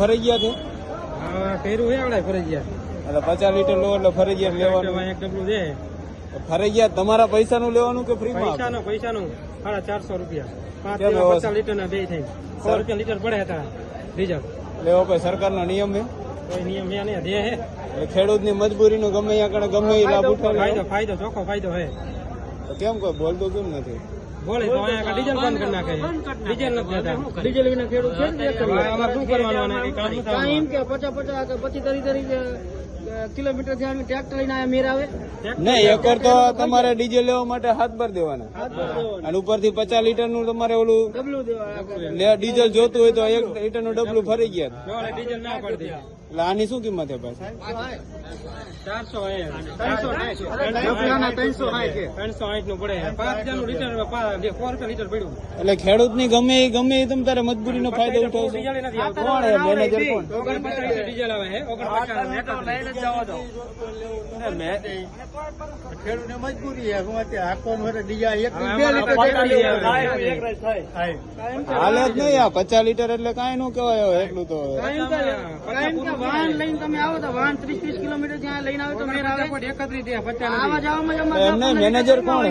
ફરજિયાત છે? હા, કર્યું છે આપણે ફરજિયાત. એટલે 50 લીટર લો એટલે ફરજિયાત લેવાનું. એક ડબલું છે. ફરજિયાત તમારા પૈસાનું લેવાનું કે ફ્રીમાં? પૈસાનું 450 રૂપિયા. 5 કેમ એવો? 50 લીટર ના બે થઈ 100 રૂપિયા લીટર પડે હતા ડીઝલ. લેવો કોઈ સરકારનો નિયમ છે? કોઈ નિયમ છે નહીં, દે છે. એટલે ખેડૂતની મજબૂરીનો ગમે ત્યાં કણે ગમે એ લાભ ઉઠાવે. ફાયદો ચોખ્ખો ફાયદો છે. તો કેમ કોઈ બોલતું કેમ નથી? બોલે તો અહીંયા ડીઝલ બંધ કરી નાખે છે. ડીઝલ નથી દેતા. ડીઝલ વિના ખેડૂત છે ને અમારે શું કરવાનું? કામ એમ કે 50 કે 25 કિલોમીટર થી આવી ટ્રેક્ટર લઈને આયા મેર આવે નહીં, એકર તો તમારે ડીઝલ લેવા માટે હાથ ભર દેવાના અને ઉપરથી 50 લીટર નું તમારે ઓલું ડબલું દેવા. ડીઝલ જોતું હોય તો 1 લીટર નું ડબલું ફરી ગયા. ડીઝલ ના પડતી. એટલે આની શું કિંમત છે પાછી? 360 નું પડે. 5000 નું લીટર 4 લીટર પડ્યું. એટલે ખેડૂત ની ગમે એ તમ તારે મજબૂરીનો ફાયદો ઉઠાવશો. કોણ હે મેનેજર? કોણ? 49 લીટર ડીઝલ આવે છે. 49 ખેડૂતને મજબૂરી છે હાકવાનું ડીઝલ 1 હાલે જ નહીં. આ 50 લીટર એટલે કાંઈ નું કહેવાય હવે એટલું તો. વાહન લઈને તમે આવો તો વાહન 30 કિલોમીટર ત્યાં લઈને આવે તો મેર આવે 31 50 એમ નહીં, મેનેજર કોણ હે?